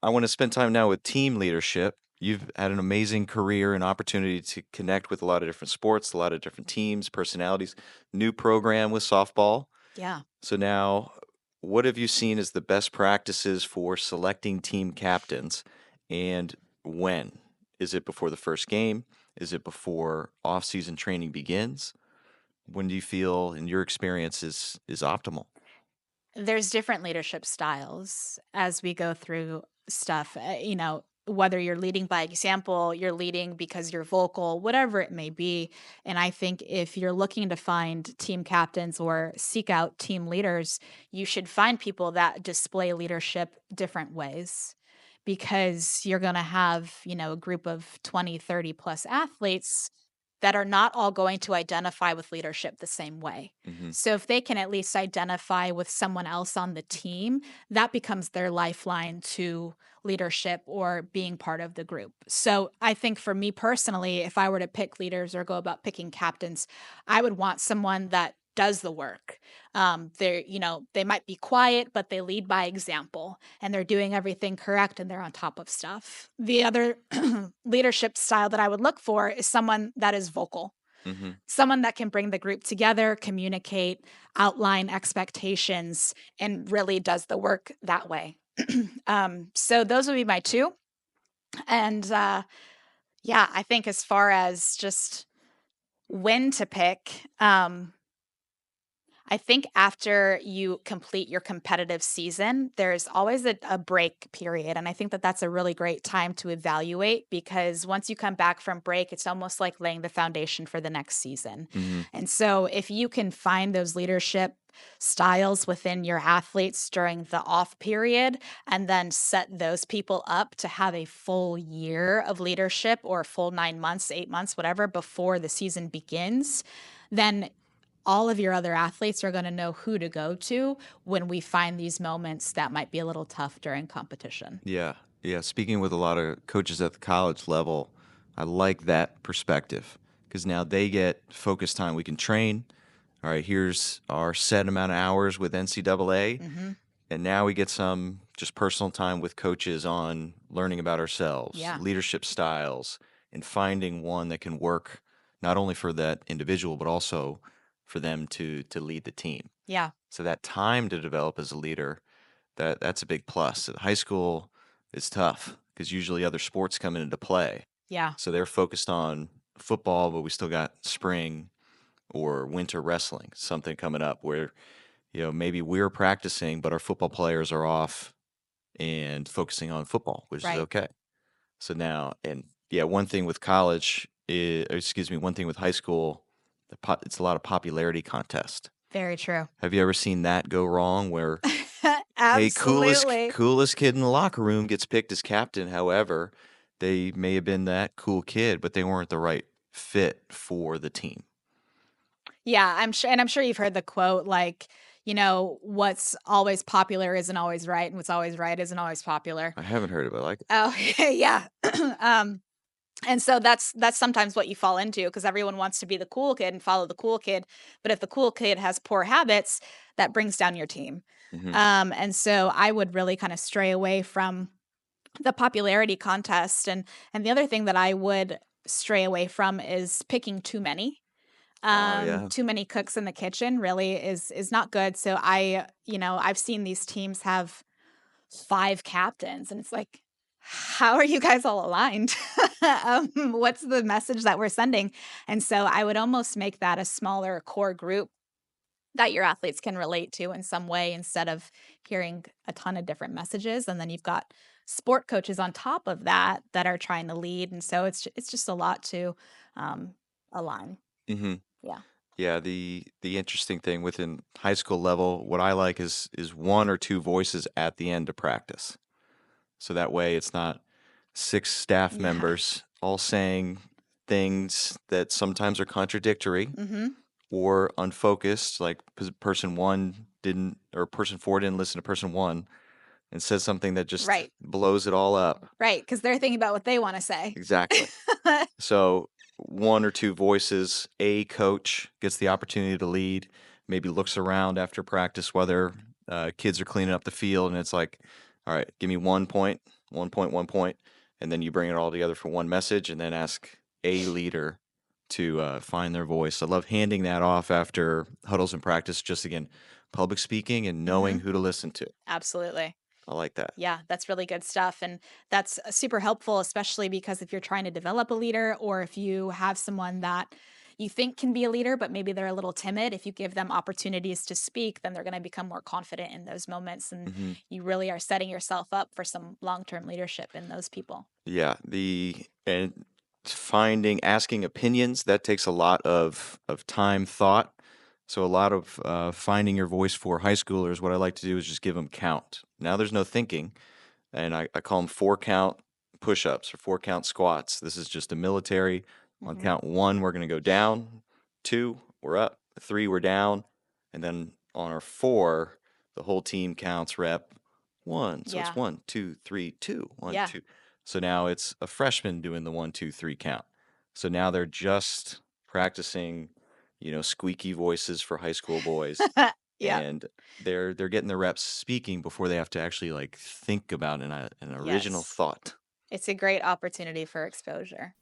I want to spend time now with team leadership. You've had an amazing career and opportunity to connect with a lot of different sports, a lot of different teams, personalities, new program with softball. Yeah. So now, what have you seen as the best practices for selecting team captains, and when? Is it before the first game? Is it before off-season training begins? When do you feel, in your experience, is optimal? There's different leadership styles as we go through stuff. Whether you're leading by example, you're leading because you're vocal, whatever it may be. And I think if you're looking to find team captains or seek out team leaders, you should find people that display leadership different ways because you're going to have, a group of 20, 30 plus athletes that are not all going to identify with leadership the same way. Hmm. So if they can at least identify with someone else on the team, that becomes their lifeline to leadership or being part of the group. So I think for me personally, if I were to pick leaders or go about picking captains, I would want someone that does the work. They might be quiet, but they lead by example and they're doing everything correct and they're on top of stuff. The other leadership style that I would look for is someone that is vocal, Hmm. someone that can bring the group together, communicate, outline expectations, and really does the work that way. So those would be my two. And yeah, I think as far as just when to pick, I think after you complete your competitive season, there's always a break period. And I think that that's a really great time to evaluate because once you come back from break, it's almost like laying the foundation for the next season. Hmm. And so if you can find those leadership styles within your athletes during the off period and then set those people up to have a full year of leadership or a full 9 months, 8 months, whatever, before the season begins, then all of your other athletes are going to know who to go to when we find these moments that might be a little tough during competition. Yeah, yeah. Speaking with a lot of coaches at the college level, I like that perspective because now they get focus time. We can train. All right, here's our set amount of hours with NCAA, Hmm. and now we get some just personal time with coaches on learning about ourselves, Yeah. leadership styles, and finding one that can work not only for that individual but also for them to lead the team. Yeah. So that time to develop as a leader, that's a big plus. At high school, it's tough because usually other sports come into play. Yeah. So they're focused on football, but we still got spring or winter wrestling, something coming up where, maybe we're practicing, but our football players are off and focusing on football, which is Right. okay. So now, and yeah, one thing with college is, excuse me, one thing with high school, it's a lot of popularity contest. Very true. Have you ever seen that go wrong where, hey, Absolutely. coolest kid in the locker room gets picked as captain. However, they may have been that cool kid, but they weren't the right fit for the team. Yeah, I'm sure you've heard the quote like, what's always popular isn't always right and what's always right isn't always popular. I haven't heard of it. I like it. Oh, yeah. um And so that's sometimes what you fall into because everyone wants to be the cool kid and follow the cool kid, but if the cool kid has poor habits, that brings down your team. Hmm. And so I would really kind of stray away from the popularity contest, and the other thing that I would stray away from is picking too many. Oh yeah. Too many cooks in the kitchen really is not good. So I've seen these teams have 5 captains, and it's like, how are you guys all aligned? What's the message that we're sending? And so I would almost make that a smaller core group that your athletes can relate to in some way instead of hearing a ton of different messages. And then you've got sport coaches on top of that that are trying to lead, and so it's just a lot to align. Hmm. Yeah. Yeah. The interesting thing within high school level, what I like is one or two voices at the end of practice. So that way it's not six staff Yeah. members all saying things that sometimes are contradictory Mhm. or unfocused, like person one didn't, or person four didn't listen to person one and says something that just Right. blows it all up. Right, because 'cause they're thinking about what they wanna say. Exactly. So one or two voices, a coach gets the opportunity to lead, maybe looks around after practice, whether kids are cleaning up the field, and it's like, all right, give me 1 point. 1 point, and then you bring it all together for one message, and then ask a leader to find their voice. I love handing that off after huddles and practice. Just again, public speaking and knowing Mhm. who to listen to. Absolutely. I like that. Yeah, that's really good stuff. And that's super helpful, especially because if you're trying to develop a leader or if you have someone that you think can be a leader, but maybe they're a little timid, if you give them opportunities to speak, then they're going to become more confident in those moments. And Hmm. you really are setting yourself up for some long term leadership in those people. Yeah, and finding asking opinions that takes a lot of time, thought. So a lot of finding your voice for high schoolers. What I like to do is just give them count. Now there's no thinking, and I call them 4 count push-ups or 4 count squats. This is just a military. On Hmm. count one, we're going to go down. Two, we're up. Three, we're down, and then on our four, the whole team counts rep one. So it's Yeah. 1, 2, 3, 2, one, Yeah. 2. So now it's a freshman doing the 1, 2, 3 count. So now they're just practicing, squeaky voices for high school boys, Yeah. and they're getting the reps speaking before they have to actually like think about an original Yes. thought. It's a great opportunity for exposure.